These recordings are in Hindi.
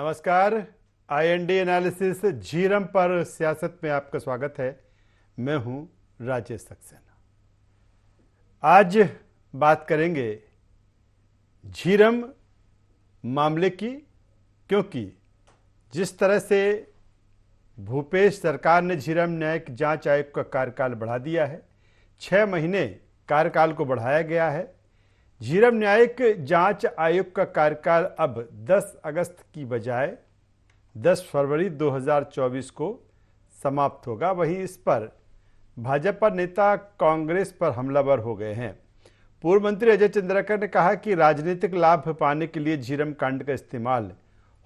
नमस्कार। आईएनडी एनालिसिस झीरम पर सियासत में आपका स्वागत है। मैं हूं राजेश सक्सेना। आज बात करेंगे झीरम मामले की, क्योंकि जिस तरह से भूपेश सरकार ने झीरम न्यायिक जांच आयोग का कार्यकाल बढ़ा दिया है, 6 महीने कार्यकाल को बढ़ाया गया है। झीरम न्यायिक जांच आयोग का कार्यकाल अब 10 अगस्त की बजाय 10 फरवरी 2024 को समाप्त होगा। वहीं इस पर भाजपा नेता कांग्रेस पर हमलावर हो गए हैं। पूर्व मंत्री अजय चंद्राकर ने कहा कि राजनीतिक लाभ पाने के लिए झीरम कांड का इस्तेमाल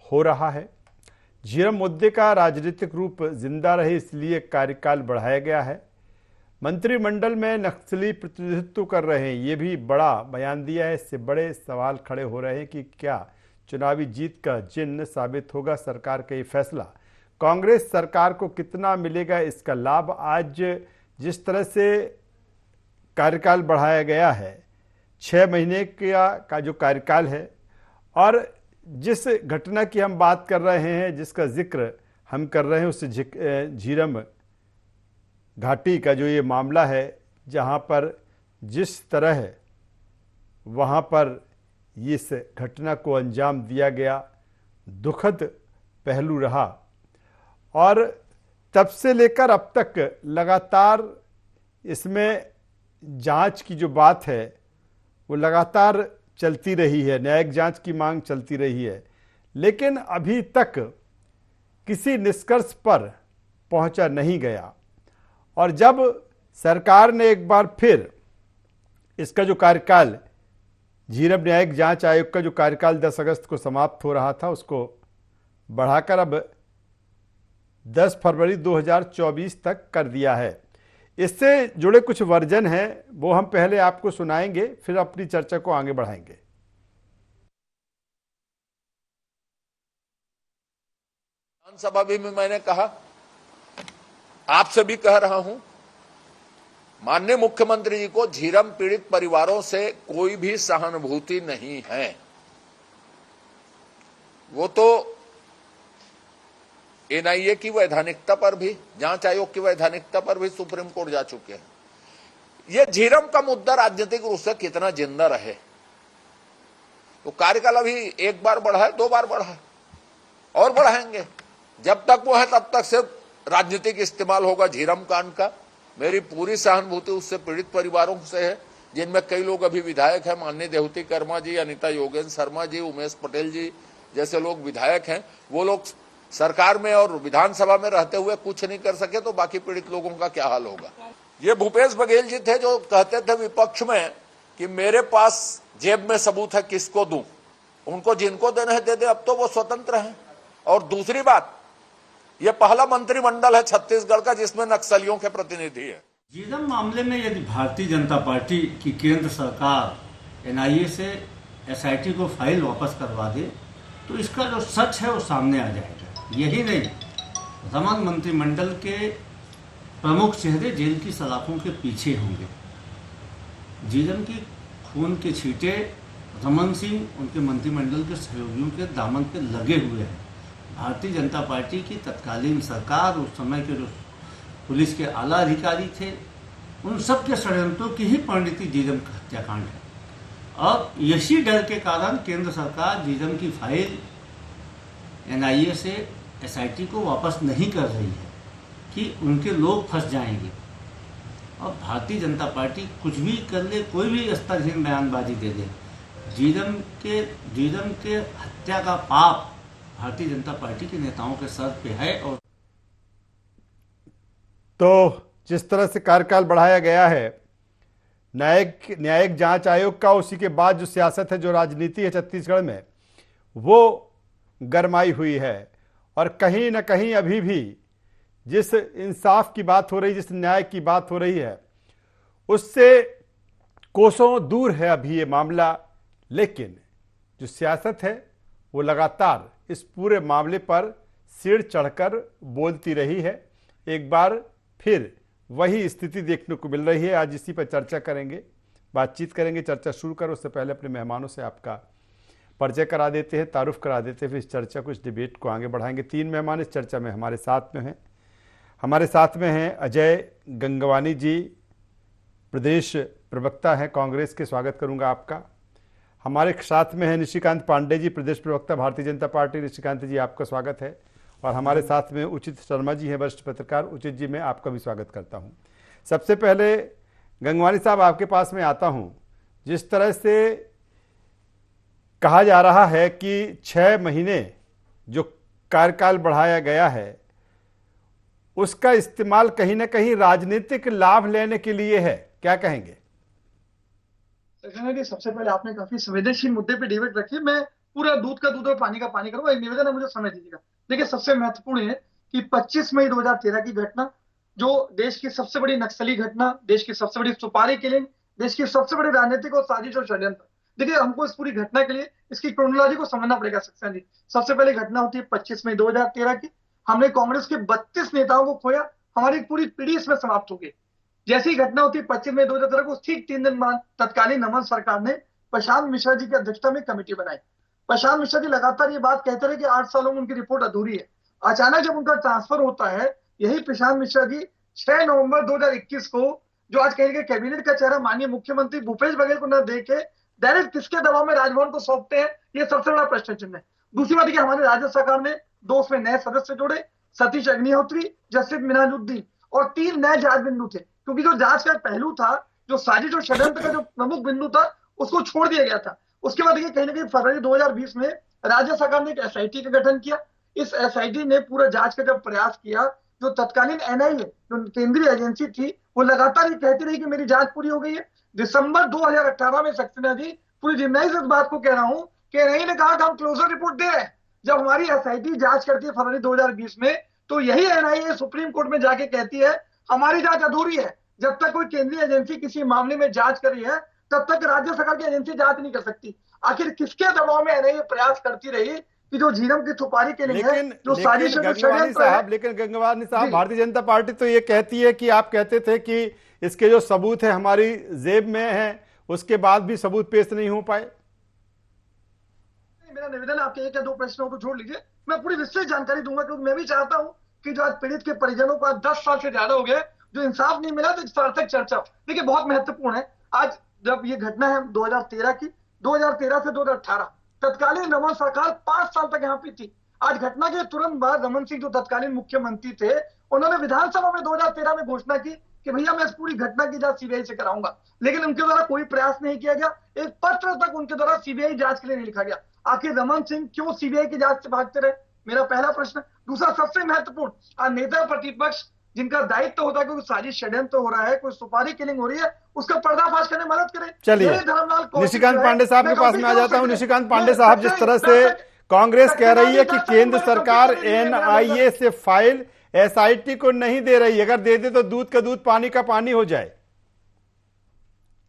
हो रहा है। झीरम मुद्दे का राजनीतिक रूप जिंदा रहे, इसलिए कार्यकाल बढ़ाया गया है। मंत्रिमंडल में नक्सली प्रतिनिधित्व कर रहे हैं, ये भी बड़ा बयान दिया है। इससे बड़े सवाल खड़े हो रहे हैं कि क्या चुनावी जीत का चिन्ह साबित होगा सरकार का ये फैसला। कांग्रेस सरकार को कितना मिलेगा इसका लाभ। आज जिस तरह से कार्यकाल बढ़ाया गया है, 6 महीने का जो कार्यकाल है, और जिस घटना की हम बात कर रहे हैं, जिसका जिक्र हम कर रहे हैं, उस झीरम घाटी का जो ये मामला है, जहां पर जिस तरह वहां पर इस घटना को अंजाम दिया गया, दुखद पहलू रहा। और तब से लेकर अब तक लगातार इसमें जांच की जो बात है वो लगातार चलती रही है, न्यायिक जांच की मांग चलती रही है, लेकिन अभी तक किसी निष्कर्ष पर पहुंचा नहीं गया। और जब सरकार ने एक बार फिर इसका जो कार्यकाल, झीरम न्यायिक जांच आयोग का जो कार्यकाल 10 अगस्त को समाप्त हो रहा था, उसको बढ़ाकर अब 10 फरवरी 2024 तक कर दिया है। इससे जुड़े कुछ वर्जन हैं, वो हम पहले आपको सुनाएंगे, फिर अपनी चर्चा को आगे बढ़ाएंगे। विधानसभा में मैंने कहा, आपसे भी कह रहा हूं, माननीय मुख्यमंत्री जी को झीरम पीड़ित परिवारों से कोई भी सहानुभूति नहीं है। वो तो एनआईए की वैधानिकता पर भी, जांच आयोग की वैधानिकता पर भी सुप्रीम कोर्ट जा चुके हैं। ये झीरम का मुद्दा राजनीतिक रूप से कितना जिंदा रहे, तो कार्यकाल अभी एक बार बढ़ा है, 2 बार बढ़ा है, और बढ़ाएंगे। जब तक वो है तब तक सिर्फ राजनीतिक इस्तेमाल होगा झीरम कांड का। मेरी पूरी सहानुभूति उससे पीड़ित परिवारों से है, जिनमें कई लोग अभी विधायक हैं। माननीय देवती कर्मा जी, अनिता योगेंद्र शर्मा जी, उमेश पटेल जी जैसे लोग विधायक हैं। वो लोग सरकार में और विधानसभा में रहते हुए कुछ नहीं कर सके, तो बाकी पीड़ित लोगों का क्या हाल होगा। ये भूपेश बघेल जी थे जो कहते थे विपक्ष में कि मेरे पास जेब में सबूत है, किसको दूं, उनको जिनको देना है दे दे, अब तो वो स्वतंत्र हैं। और दूसरी बात, यह पहला मंत्रिमंडल है छत्तीसगढ़ का जिसमें नक्सलियों के प्रतिनिधि है। झीरम मामले में यदि भारतीय जनता पार्टी की केंद्र सरकार एनआईए से एसआईटी को फाइल वापस करवा दे, तो इसका जो सच है वो सामने आ जाएगा। यही नहीं, रमन मंत्रिमंडल के प्रमुख चेहरे जेल की सलाखों के पीछे होंगे। झीरम की खून के छींटे रमन सिंह, उनके मंत्रिमंडल के सहयोगियों के दामन पे लगे हुए हैं। भारतीय जनता पार्टी की तत्कालीन सरकार, उस समय के जो पुलिस के आला अधिकारी थे, उन सब के षड्यंत्रों की ही परिणति झीरम का हत्याकांड है। अब इसी डर के कारण केंद्र सरकार झीरम की फाइल एनआईए से एसआईटी को वापस नहीं कर रही है कि उनके लोग फंस जाएंगे। अब भारतीय जनता पार्टी कुछ भी कर ले, कोई भी अस्तरहीन बयानबाजी दे दे, झीरम के हत्या का पाप भारतीय जनता पार्टी के नेताओं के सर पे है। और तो जिस तरह से कार्यकाल बढ़ाया गया है न्यायिक जांच आयोग का, उसी के बाद जो सियासत है, जो राजनीति है छत्तीसगढ़ में, वो गरमाई हुई है। और कहीं ना कहीं अभी भी जिस इंसाफ की बात हो रही, जिस न्याय की बात हो रही है, उससे कोसों दूर है अभी ये मामला। लेकिन जो सियासत है वो लगातार इस पूरे मामले पर सिर चढ़कर बोलती रही है। एक बार फिर वही स्थिति देखने को मिल रही है। आज इसी पर चर्चा करेंगे, बातचीत करेंगे। चर्चा शुरू करो उससे पहले अपने मेहमानों से आपका परिचय करा देते हैं, तारुफ करा देते हैं, फिर इस चर्चा को, इस डिबेट को आगे बढ़ाएंगे। 3 मेहमान इस चर्चा में हमारे साथ में हैं। हमारे साथ में हैं अजय गंगवानी जी, प्रदेश प्रवक्ता हैं कांग्रेस के, स्वागत करूंगा आपका। हमारे साथ में हैं निशिकांत पांडे जी, प्रदेश प्रवक्ता भारतीय जनता पार्टी। निशिकांत जी, आपका स्वागत है। और हमारे साथ में उचित शर्मा जी हैं, वरिष्ठ पत्रकार। उचित जी, मैं आपका भी स्वागत करता हूं। सबसे पहले गंगवानी साहब, आपके पास में आता हूं। जिस तरह से कहा जा रहा है कि 6 महीने जो कार्यकाल बढ़ाया गया है, उसका इस्तेमाल कहीं ना कहीं राजनीतिक लाभ लेने के लिए है, क्या कहेंगे? सबसे पहले आपने काफी संवेदनशील मुद्दे पे डिबेट रखी। मैं पूरा दूध का दूध और पानी का पानी करूंगा। एक निवेदन है, मुझे समय दीजिएगा। देखिए, सबसे महत्वपूर्ण है कि 25 मई 2013 की घटना, जो देश की सबसे बड़ी नक्सली घटना, देश की सबसे बड़ी सुपारी किलिंग, देश की सबसे बड़ी राजनीतिक और साजिश और षड्यंत्र। देखिए, हमको इस पूरी घटना के लिए इसकी क्रोनोलॉजी को समझना पड़ेगा। सक्सेना जी, सबसे पहले घटना होती है 25 मई 2013 की। हमने कांग्रेस के 32 नेताओं को खोया, हमारी पूरी पीढ़ी इसमें समाप्त हो गई। जैसी घटना होती है 25 मई 2013 को, ठीक 3 दिन बाद तत्कालीन नमन सरकार ने प्रशांत मिश्रा जी की अध्यक्षता में कमेटी बनाई। प्रशांत मिश्रा जी लगातार ये बात कहते रहे कि 8 सालों में उनकी रिपोर्ट अधूरी है। अचानक जब उनका ट्रांसफर होता है, यही प्रशांत मिश्रा जी 6 नवंबर 2021 को, जो आज कहेंगे कैबिनेट का चेहरा माननीय मुख्यमंत्री भूपेश बघेल को न देके डायरेक्ट किसके दबाव में राजभवन को सौंपते हैं, ये सबसे बड़ा प्रश्न चिन्ह है। दूसरी बात, हमारे राज्य सरकार ने 2 उसमें नए सदस्य जोड़े, सतीश अग्निहोत्री, जसप्रीत मिनाजुद्दीन, और 3 नए जांच बिंदु थे, क्योंकि जो जांच का पहलू था, जो साजिश और षड्यंत्र का जो प्रमुख बिंदु था, उसको छोड़ दिया गया था। उसके बाद कहीं ना कहीं फरवरी 2020 में राज्य सरकार ने एक एसआईटी का गठन किया। इस एसआईटी ने पूरा जांच का जब प्रयास किया, जो तत्कालीन एनआईए जो केंद्रीय एजेंसी थी, वो लगातार ये कहती रही कि मेरी जांच पूरी हो गई है। दिसंबर 2018 में सक्सेना जी, पूरी जिम्मेदारी से इस बात को कह रहा हूं कि एनआईए ने कहा कि हम क्लोजर रिपोर्ट दे रहे हैं। जब हमारी एसआईटी जांच करती है फरवरी 2020 में, तो यही एनआईए सुप्रीम कोर्ट में जाके कहती है हमारी जांच अधूरी है। जब तक कोई केंद्रीय एजेंसी किसी मामले में जांच कर रही है, तब तक राज्य सरकार की एजेंसी जांच नहीं कर सकती। आखिर किसके दबाव में एनआईए प्रयास करती रही कि जो झीरम की थुपारी के लिए है, जो साजिश है, लेकिन गंगवानी साहब, भारतीय जनता पार्टी तो ये कहती है कि आप कहते थे कि इसके जो सबूत है हमारी जेब में है, उसके बाद भी सबूत पेश नहीं हो पाए। मेरा निवेदन, आपके 1 या 2 प्रश्नों को छोड़ लीजिए, मैं पूरी विस्तृत जानकारी दूंगा, क्योंकि मैं भी चाहता हूं कि जो आज पीड़ित के परिजनों को 10 साल से ज्यादा हो गए, जो इंसाफ नहीं मिला, तो सार्थक चर्चा। देखिए, बहुत महत्वपूर्ण है। आज जब ये घटना है 2013 की, 2013 से 2018 तत्कालीन रमन सरकार 5 साल तक यहाँ पे थी। आज घटना के तुरंत बाद रमन सिंह जो तत्कालीन मुख्यमंत्री थे, उन्होंने विधानसभा में 2013 में घोषणा की कि भैया मैं इस पूरी घटना की जांच सीबीआई से कराऊंगा, लेकिन उनके द्वारा कोई प्रयास नहीं किया गया। एक पत्र तक उनके द्वारा सीबीआई जांच के लिए नहीं लिखा गया। आखिर रमन सिंह क्यों सीबीआई की जांच से भागते रहे, मेरा पहला प्रश्न। दूसरा, सबसे महत्वपूर्ण, आज नेता प्रतिपक्ष जिनका दायित्व होता है कि साजिश षड्यंत्र हो रहा है, कोई सुपारी किलिंग हो रही है, उसका पर्दाफाश करने में मदद करें। चलिए, निशिकांत पांडे साहब के पास में आ जाता हूं। निशिकांत पांडे साहब, जिस तरह से कांग्रेस कह रही है कि केंद्र सरकार एनआईए से फाइल एसआईटी को नहीं दे रही, अगर दे दे तो दूध का दूध पानी का पानी हो जाए।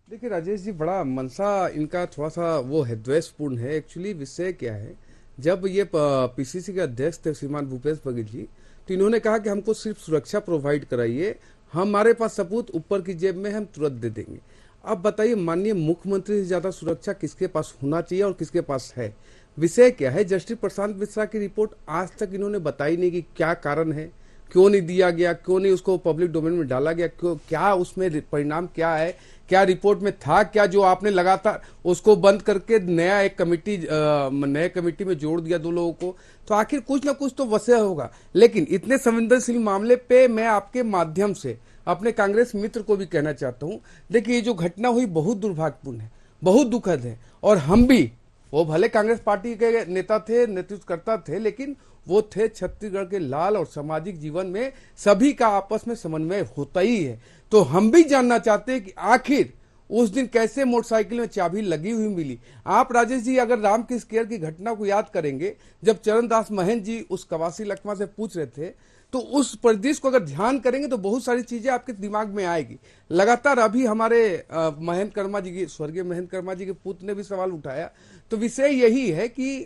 देखिए राजेश जी, बड़ा मनसा इनका थोड़ा सा वो है, द्वेषपूर्ण है। एक्चुअली विषय क्या है, जब ये पीसीसी के अध्यक्ष थे श्रीमान भूपेश बघेल जी, तो इन्होंने कहा कि हमको सिर्फ सुरक्षा प्रोवाइड कराइए, हमारे पास सबूत ऊपर की जेब में हम तुरंत दे देंगे। अब बताइए, माननीय मुख्यमंत्री से ज्यादा सुरक्षा किसके पास होना चाहिए और किसके पास है? विषय क्या है, जस्टिस प्रशांत मिश्रा की रिपोर्ट आज तक इन्होंने बताई नहीं कि क्या कारण है, क्यों नहीं दिया गया, क्यों नहीं उसको पब्लिक डोमेन में डाला गया, क्यों, क्या उसमें परिणाम क्या है, क्या रिपोर्ट में था क्या, जो आपने लगातार उसको बंद करके नया एक कमेटी नए कमेटी में जोड़ दिया 2 लोगों को। तो आखिर कुछ ना कुछ तो वजह होगा। लेकिन इतने संवेदनशील मामले पे मैं आपके माध्यम से अपने कांग्रेस मित्र को भी कहना चाहता हूं, देखिए ये जो घटना हुई बहुत दुर्भाग्यपूर्ण है, बहुत दुखद है। और हम भी, वो भले कांग्रेस पार्टी के नेता थे, नेतृत्वकर्ता थे, लेकिन वो थे छत्तीसगढ़ के लाल, और सामाजिक जीवन में सभी का आपस में समन्वय होता ही है। तो हम भी जानना चाहते हैं कि आखिर उस दिन कैसे मोटरसाइकिल में चाबी लगी हुई मिली। आप राजेश जी अगर राम किस केयर की घटना को याद करेंगे, जब चरणदास महंत जी उस कवासी लखमा से पूछ रहे थे, तो उस परिदृश्य को अगर ध्यान करेंगे तो बहुत सारी चीजें आपके दिमाग में आएगी। लगातार अभी हमारे महंत कर्मा जी की, स्वर्गीय महंत कर्मा जी के पुत्र ने भी सवाल उठाया। तो विषय यही है कि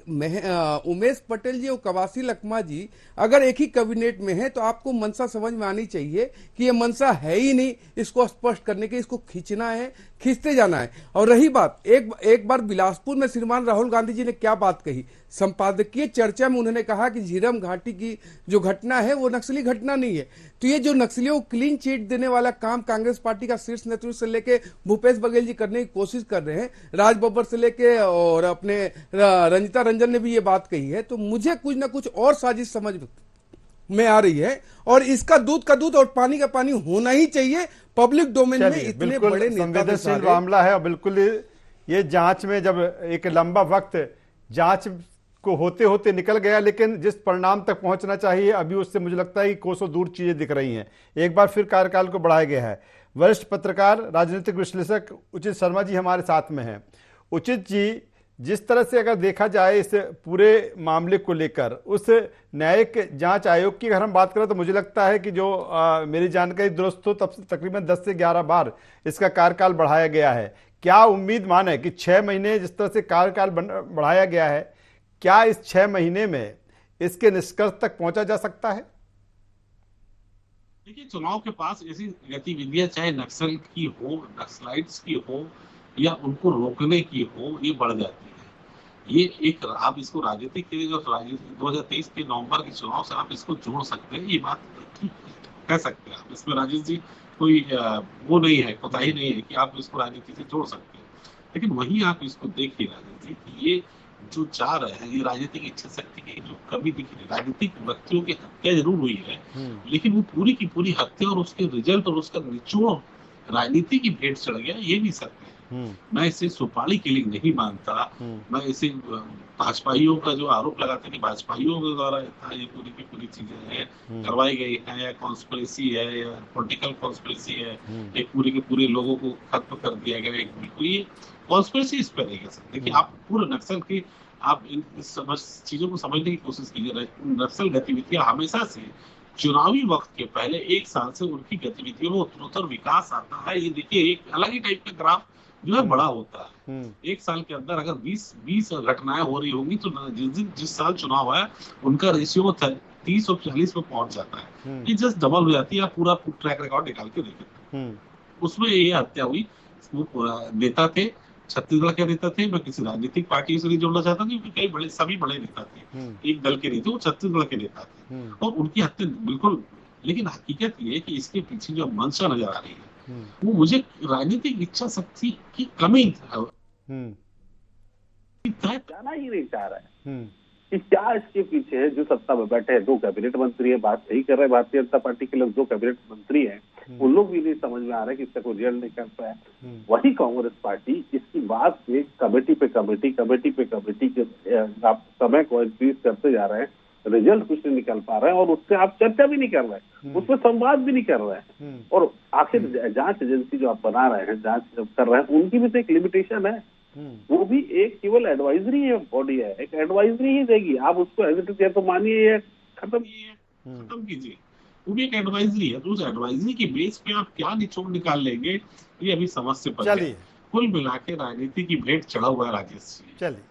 उमेश पटेल जी और कवासी लखमा जी अगर एक ही कैबिनेट में है, तो आपको मंशा समझ में आनी चाहिए कि ये मंशा है ही नहीं इसको स्पष्ट करने की, इसको खींचना है, खींचते जाना है। और रही बात, एक बार बिलासपुर में श्रीमान राहुल गांधी जी ने क्या बात कही, संपादकीय चर्चा में उन्होंने कहा कि झीरम घाटी की जो घटना है वो नक्सली घटना नहीं है। तो ये जो नक्सलियों को क्लीन चिट देने वाला काम कांग्रेस पार्टी का शीर्ष नेतृत्व से लेके भूपेश बघेल जी करने की कोशिश कर रहे हैं, राज बब्बर से लेके और अपने रंजिता रंजन ने भी ये बात कही है, तो मुझे कुछ ना कुछ और साजिश समझ में आ रही है। और इसका दूध का दूध और पानी का पानी होना ही चाहिए। पब्लिक डोमेन में इतने बड़े संवेदनशील मामला है और बिल्कुल ये जांच में जब एक लंबा वक्त जांच को होते होते निकल गया, लेकिन जिस परिणाम तक पहुंचना चाहिए अभी उससे मुझे लगता है कि कोसों दूर चीजें दिख रही हैं। एक बार फिर कार्यकाल को बढ़ाया गया है। वरिष्ठ पत्रकार राजनीतिक विश्लेषक उचित शर्मा जी हमारे साथ में हैं। उचित जी, जिस तरह से अगर देखा जाए इस पूरे मामले को लेकर, उस न्यायिक जांच आयोग की अगर हम बात करें तो मुझे लगता है कि जो मेरी जानकारी दुरुस्त हो तब से तकरीबन 10 से 11 बार इसका कार्यकाल बढ़ाया गया है। क्या उम्मीद माने कि 6 महीने जिस तरह से कार्यकाल बढ़ाया गया है, क्या इस 6 महीने में इसके निष्कर्ष तक पहुंचा जा सकता है? देखिए, चुनाव के पास ऐसी गतिविधियां चाहे नक्सल की हो, नक्सलाइट्स की हो या उनको रोकने की हो, ये बढ़ जाती है। ये एक आप इसको राजनीतिक के लिए जो 2023 के नवंबर के चुनाव से आप इसको जोड़ सकते हैं, ये बात ठीक कह सकते हैं आप। इसमें राजेश जी कोई वो नहीं है, कोताही नहीं है कि आप इसको राजनीति से जोड़ सकते हैं। लेकिन वहीं आप इसको देखिए राजेश जी, ये जो चाह रहे हैं, ये राजनीतिक इच्छा शक्ति की जो कमी दिख रही है। राजनीतिक व्यक्तियों की हत्या जरूर हुई है, लेकिन वो पूरी की पूरी हत्या और उसके रिजल्ट और उसका निचोड़ राजनीति की भेंट चढ़ गया, ये भी सत्य है। मैं इसे सुपारी के लिए नहीं मानता। मैं इसे भाजपाइयों का जो आरोप लगाते हैं कि भाजपाइयों के द्वारा ये पूरी की पूरी चीजें करवाई गई है, या कॉन्स्पिरेसी है या पॉलिटिकल कॉन्स्पिरेसी है, एक पूरे के पूरे लोगों को खत्म कर दिया गया, ये कॉन्स्पिरेसी इस पर नहीं कह सकते। कि आप पूरे नक्सल की आप इन चीजों को समझने की कोशिश कीजिए। नक्सल गतिविधियां हमेशा से चुनावी वक्त के पहले 1 साल से उनकी गतिविधियों में उत्तरोत्तर विकास आता है। ये देखिए, एक अलग ही टाइप का ग्राफ जो है बड़ा होता है। 1 साल के अंदर अगर 20 घटनाएं हो रही होंगी तो जिस साल चुनाव है उनका रेशियो 30 और 40 में पहुंच जाता है। ये जस्ट डबल हो जाती है। आप पूरा ट्रैक रिकॉर्ड निकाल के देखें, उसमें ये हत्या हुई। वो नेता थे, छत्तीसगढ़ के नेता थे। मैं किसी राजनीतिक पार्टी से नहीं जोड़ना चाहता क्योंकि कई बड़े सभी बड़े नेता थे, एक दल के नहीं थे, वो छत्तीसगढ़ के नेता थे और उनकी हत्या बिल्कुल। लेकिन हकीकत ये है कि इसके पीछे जो मंशा नजर आ रही है वो मुझे राजनीतिक इच्छा शक्ति की कमी जाना ही नहीं चाह रहा है कि क्या इसके पीछे है। जो सत्ता में बैठे हैं, 2 कैबिनेट मंत्री है, बात सही कर रहे हैं भारतीय जनता पार्टी के लोग, 2 कैबिनेट मंत्री हैं, उन लोग भी नहीं समझ में आ रहा है कि इसका कोई रिजल्ट नहीं कर पाया। वही कांग्रेस पार्टी इसकी बात से कमेटी पे कमेटी के आप समय को इंक्रीज करते जा रहे हैं, रिजल्ट कुछ नहीं निकल पा रहे हैं और उससे आप चर्चा भी नहीं कर रहे हैं, उसमें संवाद भी नहीं कर रहे हैं। और आखिर जांच एजेंसी जो आप बना रहे हैं, जांच कर रहे हैं, उनकी भी तो एक लिमिटेशन है। वो भी एक केवल एडवाइजरी बॉडी है, एक एडवाइजरी ही देगी। आप उसको एग्जीक्यूटिव किया तो मानिए या खत्म कीजिए, वो भी एक एडवाइजरी है। तो उस एडवाइजरी की बेस पे आप क्या निचोड़ निकाल लेंगे, ये अभी समझ से परे है। कुल मिला के राजनीति की भेंट चढ़ा हुआ है राजेश जी। चलिए,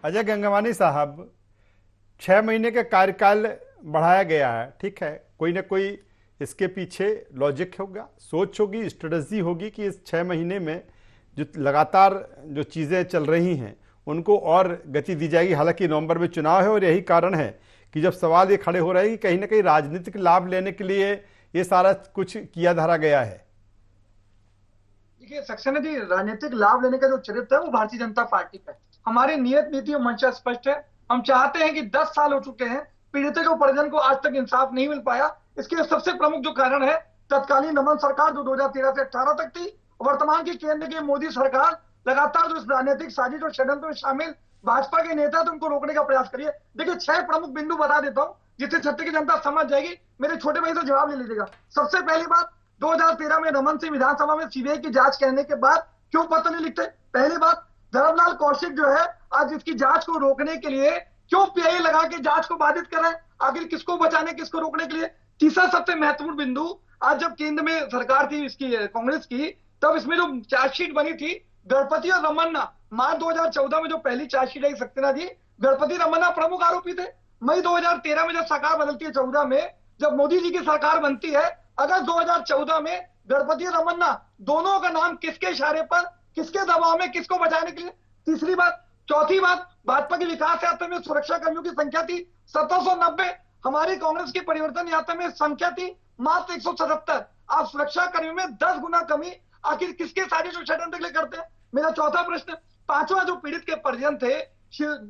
अजय गंगवानी साहब, 6 महीने का कार्यकाल बढ़ाया गया है, ठीक है, कोई ना कोई इसके पीछे लॉजिक होगा, सोच होगी, स्ट्रेटजी होगी कि इस 6 महीने में जो लगातार जो चीज़ें चल रही हैं उनको और गति दी जाएगी। हालांकि नवंबर में चुनाव है और यही कारण है कि जब सवाल ये खड़े हो रहे हैं कि कहीं ना कहीं राजनीतिक लाभ लेने के लिए ये सारा कुछ किया धरा गया है। देखिए सक्सेना जी, राजनीतिक लाभ लेने का जो चरित्र है वो भारतीय जनता पार्टी का है। हमारी नियत नीति और मंशा स्पष्ट है। हम चाहते हैं कि 10 साल हो चुके हैं, पीड़ितों को परिजन को आज तक इंसाफ नहीं मिल पाया। इसके सबसे प्रमुख जो कारण है तत्कालीन नमन सरकार जो 2013 से 18 तक थी, वर्तमान की केंद्र की मोदी सरकार लगातार जो इस राजनीतिक साजिश और षड्यंत्र में शामिल भाजपा के नेता तो उनको रोकने का प्रयास करिए। देखिए 6 प्रमुख बिंदु बता देता हूं जिससे छत्तीसगढ़ की जनता समझ जाएगी। मेरे छोटे भाई से जवाब ले लीजिएगा। सबसे पहली बात, 2013 में रमन सिंह विधानसभा में सीबीआई की जांच कहने के बाद क्यों पत्र नहीं लिखते? पहली बात, धर्मलाल कौशिक जो है आज इसकी जांच को रोकने के लिए क्यों पीआईए लगा के जांच को बाधित कर रहे हैं? आखिर किसको बचाने, किसको रोकने के लिए? तीसरा सबसे महत्वपूर्ण बिंदु, आज जब केंद्र में सरकार थी इसकी कांग्रेस की, तब इसमें जो चार्जशीट बनी थी गणपति और रमन्ना, मार्च 2014 में जो पहली चार्जशीट आई सक्सेना जी, गणपति रमन्ना प्रमुख आरोपी थे। मई 2013 में जब सरकार बदलती है 14 में, जब मोदी जी की सरकार बनती है, अगस्त 2014 में गणपति रमन्ना, दोनों का नाम किसके इशारे पर, किसके दबाव में, किसको बचाने के लिए? तीसरी बात। चौथी बात, भाजपा की विकास यात्रा में सुरक्षा कर्मियों की संख्या थी 1790, हमारी कांग्रेस की परिवर्तन यात्रा में संख्या थी मात्र 177। आप सुरक्षा कर्मियों में 10 गुना कमी आखिर किसके साजिश और षड्यंत्र के लिए करते हैं? मेरा चौथा प्रश्न। पांचवा, जो पीड़ित के परिजन थे,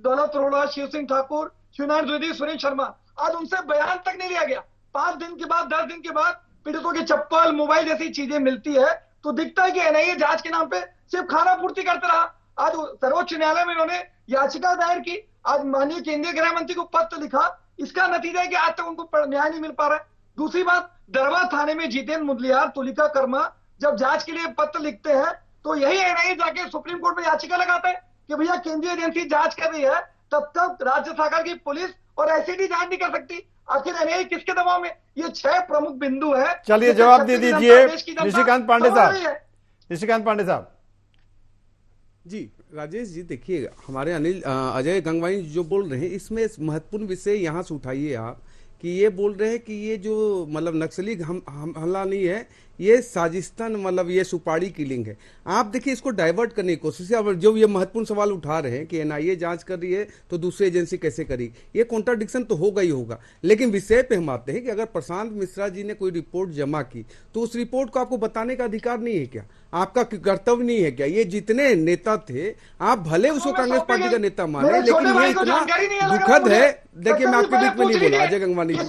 दौलत अरोड़ा, शिव सिंह ठाकुर, शिवनारायण द्विवेदी, सुरेश शर्मा, आज उनसे बयान तक नहीं लिया गया। 5 दिन के बाद, 10 दिन के बाद पीड़ितों की चप्पल, मोबाइल जैसी चीजें मिलती है तो दिखता है कि एनआईए जांच के नाम पे सिर्फ खाना पूर्ति करते रहा। आज सर्वोच्च न्यायालय में इन्होंने याचिका दायर की, आज माननीय केंद्रीय गृह मंत्री को पत्र लिखा, इसका नतीजा है कि आज तक उनको न्याय नहीं मिल पा रहा है। दूसरी बात, दरबा थाने में जितेंद्र मुदलियार, तुलिका कर्मा जब जांच के लिए पत्र लिखते हैं तो यही एनआईए जाके सुप्रीम कोर्ट में याचिका लगाता है कि भैया केंद्रीय एजेंसी जांच कर रही है, तब तक राज्य सरकार की पुलिस और एसआईटी जांच नहीं कर सकती। आखिर एनआईए किसके दबाव में? ये 6 प्रमुख बिंदु है। चलिए जवाब दे दीजिए निशिकांत पांडे साहब। निशिकांत पांडे साहब जी, राजेश जी देखिए, हमारे अजय गंगवानी जो बोल रहे हैं इसमें महत्वपूर्ण विषय यहाँ से उठाइए आप कि ये बोल रहे हैं कि ये जो मतलब नक्सली हमला नहीं है, ये साजिशतन मतलब ये सुपारी किलिंग है। आप देखिए इसको डाइवर्ट करने की कोशिश है। और जो ये महत्वपूर्ण सवाल उठा रहे हैं कि एनआईए जांच कर रही है तो दूसरी एजेंसी कैसे करी, ये कॉन्ट्राडिक्शन तो होगा ही होगा। लेकिन विषय पे हम आते हैं कि अगर प्रशांत मिश्रा जी ने कोई रिपोर्ट जमा की तो उस रिपोर्ट को आपको बताने का अधिकार नहीं है क्या? आपका कर्तव्य नहीं है क्या? ये जितने नेता थे, आप भले उसको कांग्रेस पार्टी का नेता माने, लेकिन ये इतना दुखद है। देखिए मैं आपके बीच में नहीं बोला, अजय गंगवानी जी,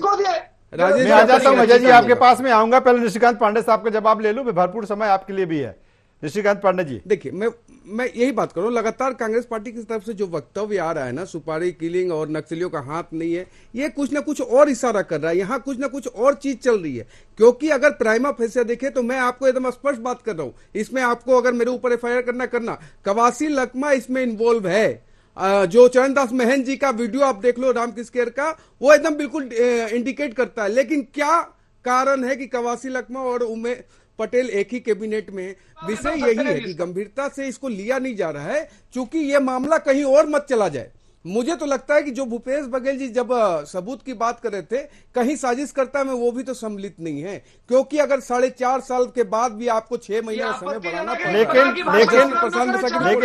राजेश मैं आ जाता हूं। अजय जी आपके पास में आऊंगा, पहले निशिकांत पांडे साहब का जवाब ले लूं, भरपूर समय आपके लिए भी है। निशिकांत पांडे जी देखिए, मैं यही बात कर रहा हूँ, लगातार कांग्रेस पार्टी की तरफ से जो वक्तव्य आ रहा है ना, सुपारी किलिंग और नक्सलियों का हाथ नहीं है, ये कुछ ना कुछ और इशारा कर रहा है, यहाँ कुछ ना कुछ और चीज चल रही है। क्योंकि अगर प्राइमा फेसिया देखे तो मैं आपको एकदम स्पष्ट बात कर रहा हूँ, इसमें आपको अगर मेरे ऊपर एफआईआर करना, कवासी लकमा इसमें इन्वॉल्व है। जो चरणदास महन जी का वीडियो आप देख लो राम किस्केर का, वो एकदम बिल्कुल इंडिकेट करता है। लेकिन क्या कारण है कि कवासी लकमा और उमेश पटेल एक ही कैबिनेट में? विषय यही है कि गंभीरता से इसको लिया नहीं जा रहा है, चूंकि ये मामला कहीं और मत चला जाए। मुझे तो लगता है कि जो भूपेश बघेल जी जब सबूत की बात कर रहे थे, कहीं साजिश करता में वो भी तो सम्मिलित नहीं है। क्योंकि अगर 4.5 साल के बाद भी आपको 6 महीने समय बढ़ाना पड़ा, लेकिन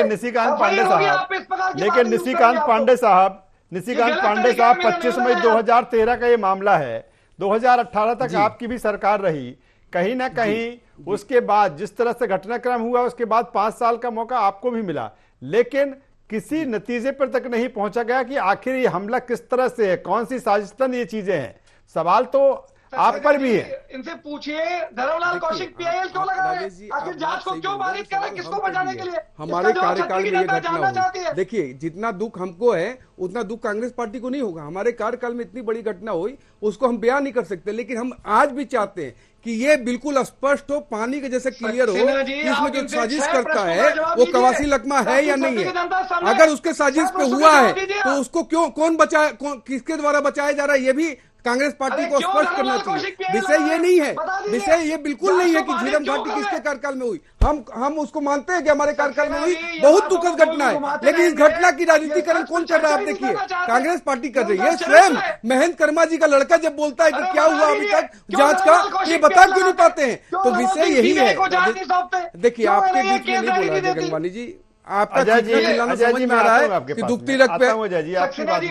निशिकांत पांडे साहब 25 मई 2013 का ये मामला है। 2018 तक आपकी भी सरकार रही, कहीं ना कहीं उसके बाद जिस तरह से घटनाक्रम हुआ उसके बाद 5 साल का मौका आपको भी मिला, लेकिन किसी नतीजे पर तक नहीं पहुंचा गया कि आखिर ये हमला किस तरह से है, कौन सी साजिशतन ये चीजें हैं। सवाल तो आप पर भी है। इनसे पूछिए धर्मलाल कौशिक पीआईएल क्यों लगा रहे हैं? आखिर जांच को क्यों बाधित कर रहे हैं? किसको बचाने के लिए? हमारे कार्यकाल में ये घटना हुई। देखिए जितना दुख हमको है उतना दुख कांग्रेस पार्टी को नहीं होगा। हमारे कार्यकाल में इतनी बड़ी घटना हुई, उसको हम बयान नहीं कर सकते, लेकिन हम आज भी चाहते हैं कि ये बिल्कुल स्पष्ट हो, पानी के जैसे क्लियर हो कि इसमें जो साजिश करता है वो कवासी लकमा है या नहीं है। अगर उसके साजिश पे हुआ है तो उसको क्यों, कौन बचाए, किसके द्वारा बचाया जा रहा है, ये भी कांग्रेस पार्टी को स्पष्ट करना चाहिए। विषय ये नहीं है, विषय ये बिल्कुल नहीं है कि झीरम घाटी किसके कार्यकाल में हुई। हम उसको मानते हैं कि हमारे कार्यकाल में हुई, बहुत दुखद घटना है, लेकिन इस घटना की राजनीतिकरण कौन कर रहा है? आप देखिए कांग्रेस पार्टी कर रही है। स्वयं महेंद्र कर्मा जी का लड़का जब बोलता है कि क्या हुआ अभी तक जांच का, ये बता क्यों नहीं पाते हैं? तो विषय यही है। देखिए आपके बीच में नहीं बोला अजय गंगवानी जी, आपका समझ में आ रहा है कि दुखती रग पे।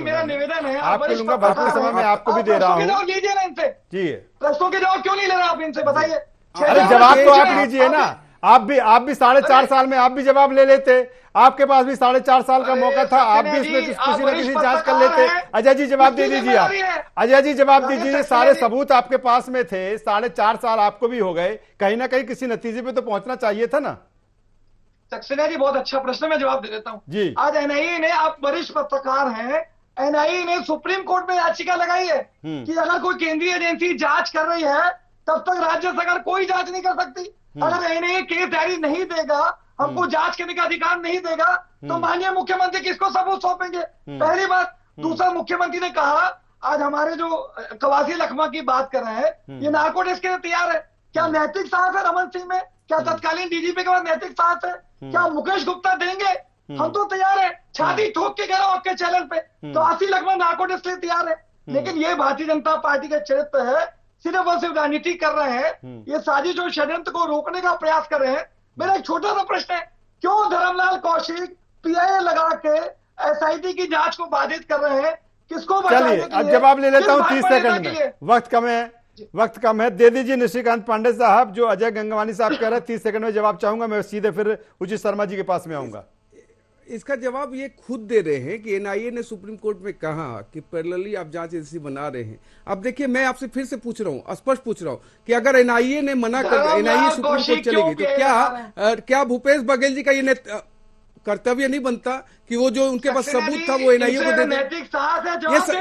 मेरा निवेदन है, आपको लूंगा, भरपूर समय में आपको भी दे रहा हूँ। लीजिए ना इनसे जी, प्रश्नों के जवाब क्यों नहीं ले रहे आप इनसे, बताइए। अरे जवाब तो आप लीजिए ना, आप भी 4.5 साल में आप भी जवाब ले लेते, आपके पास भी 4.5 साल का मौका था, आप भी इसमें किसी न किसी जांच कर लेते। अजय जी जवाब दे दीजिए आप, अजय जी जवाब दीजिए। सारे सबूत आपके पास में थे, 4.5 साल आपको भी हो गए, कहीं ना कहीं किसी नतीजे पे तो पहुंचना चाहिए था ना। सक्सेना जी बहुत अच्छा प्रश्न, मैं जवाब दे देता हूँ जी। आज एनआईए ने, आप वरिष्ठ पत्रकार हैं, एनआईए ने सुप्रीम कोर्ट में याचिका लगाई है कि अगर कोई केंद्रीय एजेंसी जांच कर रही है तब तक राज्य सरकार कोई जांच नहीं कर सकती। अगर एनआईए केस डायरी नहीं देगा, हमको जांच करने का अधिकार नहीं देगा, तो माननीय मुख्यमंत्री किसको सबूत सौंपेंगे? पहली बात। दूसरा, मुख्यमंत्री ने कहा, आज हमारे जो कवासी लखमा की बात कर रहे हैं, ये नार्को टेस्ट के लिए तैयार है। क्या नैतिक साहस है रमन सिंह में? क्या तत्कालीन डीजीपी के बाद नैतिक साहस है? क्या मुकेश गुप्ता देंगे? हम तो तैयार है, छाती ठोक के कह रहा हूं आपके चैनल पे, तो 80 लखमा नार्को टेस्ट के लिए तैयार है। लेकिन ये भारतीय जनता पार्टी का चरित्र है सिर्फ और सिर्फ राजनीति कर रहे हैं, ये साजिश और षड्यंत्र को रोकने का प्रयास कर रहे हैं। मेरा एक छोटा सा प्रश्न है, क्यों धर्मलाल कौशिक पीआईए लगा के एसआईटी की जांच को बाधित कर रहे हैं? किसको बचाने चलिए के अब लिए? जवाब ले लेता हूं किस 30 भाजपा सेकंड के में, लिए? वक्त कम है, दे दीजिए निशिकांत पांडे साहब। जो अजय गंगवानी साहब कह रहे हैं 30 सेकंड में जवाब चाहूंगा, मैं सीधे फिर उचित शर्मा जी के पास में आऊंगा। इसका जवाब ये खुद दे रहे हैं कि एनआईए ने सुप्रीम कोर्ट में कहा कि पैरेलली आप जांच एजेंसी बना रहे हैं। अब देखिए, मैं आपसे फिर से पूछ रहा हूं, स्पष्ट पूछ रहा हूं कि अगर एनआईए ने मना कर, एनआईए सुप्रीम कोर्ट चलेगी तो क्या भूपेश बघेल जी का ये कर्तव्य नहीं बनता कि वो जो उनके पास सबूत था वो एनआईए को दे दे?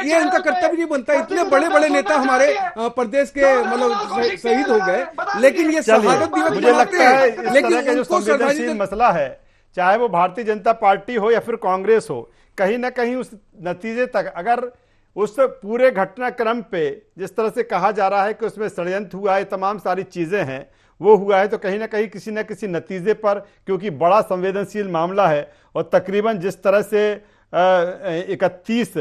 ये इनका कर्तव्य नहीं बनता। इतने बड़े बड़े नेता हमारे प्रदेश के मतलब शहीद हो गए, लेकिन ये शहादत दिवस मुझे लगता है इस लेकिन तरह का जो उनको संवेदनशील श्रद्धांजलि मसला है, चाहे वो भारतीय जनता पार्टी हो या फिर कांग्रेस हो, कहीं ना कहीं उस नतीजे तक, अगर उस पूरे घटनाक्रम पे जिस तरह से कहा जा रहा है कि उसमें षड्यंत्र हुआ है, तमाम सारी चीजें हैं, वो हुआ है, तो कहीं ना कहीं किसी न किसी नतीजे पर, क्योंकि बड़ा संवेदनशील मामला है और तकरीबन जिस तरह से 31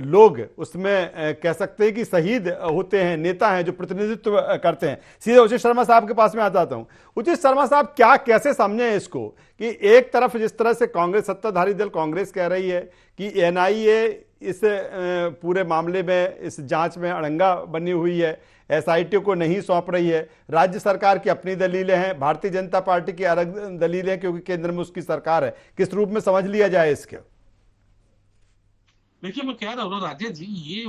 लोग उसमें कह सकते हैं कि शहीद होते हैं, नेता हैं जो प्रतिनिधित्व करते हैं। सीधे उचित शर्मा साहब के पास में आता हूं। उचित शर्मा साहब, क्या कैसे समझे इसको कि एक तरफ जिस तरह से कांग्रेस, सत्ताधारी दल कांग्रेस कह रही है कि एनआईए इस पूरे मामले में, इस जांच में अड़ंगा बनी हुई है, एसआईटी को नहीं सौंप रही है, राज्य सरकार की अपनी दलीलें हैं, भारतीय जनता पार्टी की अलग दलीलें हैं क्योंकि केंद्र में उसकी सरकार है, किस रूप में समझ लिया जाए इसके? देखिए, मैं कह रहा हूँ ना राजेश जी, ये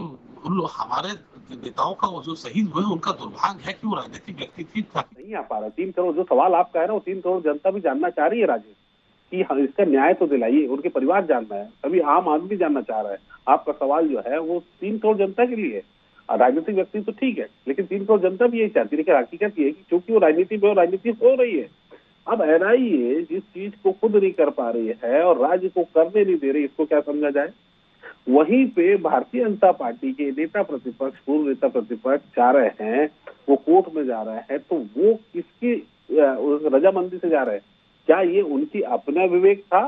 हमारे नेताओं का वो जो शहीद हुए उनका दुर्भाग्य है कि वो राजनीतिक व्यक्ति नहीं आ पा रहा। 3 करोड़ जो सवाल आप कह रहे हो, 3 करोड़ जनता भी जानना चाह रही है राजेश, कि इसका न्याय तो दिलाइए। उनके परिवार जानना है, अभी आम आदमी जानना चाह रहा है। आपका सवाल जो है वो 3 करोड़ जनता के लिए है। राजनीतिक व्यक्ति तो ठीक है, लेकिन 3 करोड़ जनता भी यही चाहती है। लेकिन हकीकत ये है कि चूंकि वो राजनीति में, राजनीति हो रही है, अब एनआईए जिस चीज को खुद नहीं कर पा रही है और राज्य को करने नहीं दे रही, इसको क्या समझा जाए? वहीं पे भारतीय जनता पार्टी के नेता प्रतिपक्ष, पूर्व नेता प्रतिपक्ष जा रहे हैं, वो कोर्ट में जा रहे हैं, तो वो किसकी रजामंदी से जा रहे हैं? क्या ये उनकी अपना विवेक था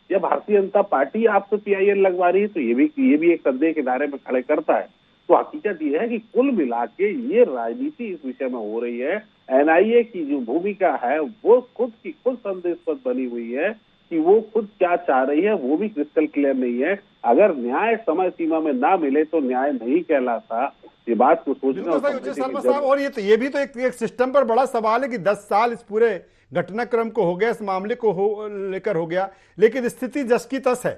या भारतीय जनता पार्टी आपसे पीआईएल लगवा रही है? तो ये भी एक संदेह के दायरे में खड़े करता है। तो हकीकत ये है कि कुल मिला के ये राजनीति इस विषय में हो रही है। एनआईए की जो भूमिका है वो खुद संदेशपद बनी हुई है कि वो खुद क्या चाह रही है, वो भी क्रिस्टल क्लियर नहीं है। अगर न्याय समय सीमा में ना मिले तो न्याय नहीं कहलाता। ये बात को सोचना। और ये भी तो एक सिस्टम पर बड़ा सवाल है कि 10 साल इस पूरे घटनाक्रम को हो गया, इस मामले को लेकर हो गया, लेकिन स्थिति जस की तस है।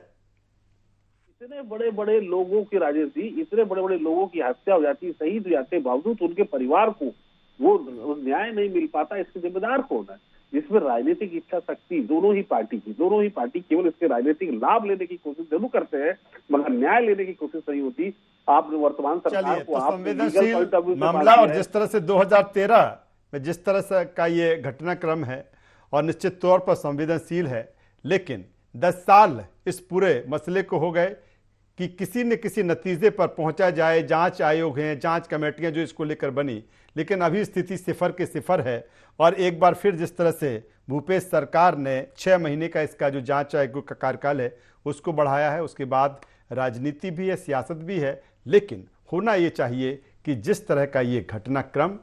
इतने बड़े बड़े लोगों की राजेश जी, इतने बड़े बड़े लोगों की हत्या हो जाती है, शहीद हो जाते, बावजूद उनके परिवार को वो न्याय नहीं मिल पाता। इसके जिम्मेदार कौन है? जिसमें राजनीतिक इच्छा शक्ति दोनों ही पार्टी केवल इसके राजनीतिक लाभ लेने की कोशिश जरूर करते हैं, मगर न्याय लेने की कोशिश नहीं होती। आपने वर्तमान सरकार को संवेदनशील मामला, और जिस तरह से 2013 में जिस तरह से का ये घटनाक्रम है और निश्चित तौर पर संवेदनशील है, लेकिन 10 साल इस पूरे मसले को हो गए कि किसी न किसी नतीजे पर पहुंचा जाए। जांच आयोग हैं, जांच कमेटियां जो इसको लेकर बनी, लेकिन अभी स्थिति सिफर के सिफर है। और एक बार फिर जिस तरह से भूपेश सरकार ने 6 महीने का इसका जो जांच आयोग का कार्यकाल है उसको बढ़ाया है, उसके बाद राजनीति भी है, सियासत भी है, लेकिन होना ये चाहिए कि जिस तरह का ये घटनाक्रम,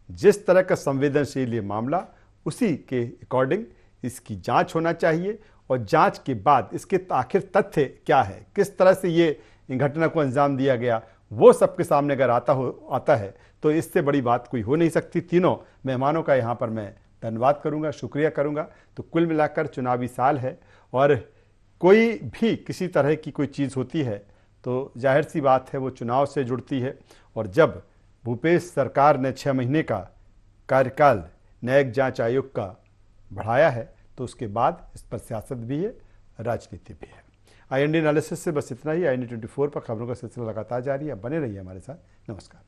जिस तरह का संवेदनशील ये मामला, उसी के अकॉर्डिंग इसकी जांच होना चाहिए। और जांच के बाद इसके आखिर तथ्य क्या है, किस तरह से ये घटना को अंजाम दिया गया, वो सबके सामने अगर आता है तो इससे बड़ी बात कोई हो नहीं सकती। तीनों मेहमानों का यहाँ पर मैं धन्यवाद करूँगा, शुक्रिया करूँगा। तो कुल मिलाकर चुनावी साल है और कोई भी किसी तरह की कोई चीज़ होती है तो जाहिर सी बात है वो चुनाव से जुड़ती है। और जब भूपेश सरकार ने 6 महीने का कार्यकाल न्यायिक जांच आयोग का बढ़ाया है तो उसके बाद इस पर सियासत भी है, राजनीति भी है। IND एनालिसिस से बस इतना ही। IND 24 पर खबरों का सिलसिला लगातार जारी है, बने रहिए हमारे साथ। नमस्कार।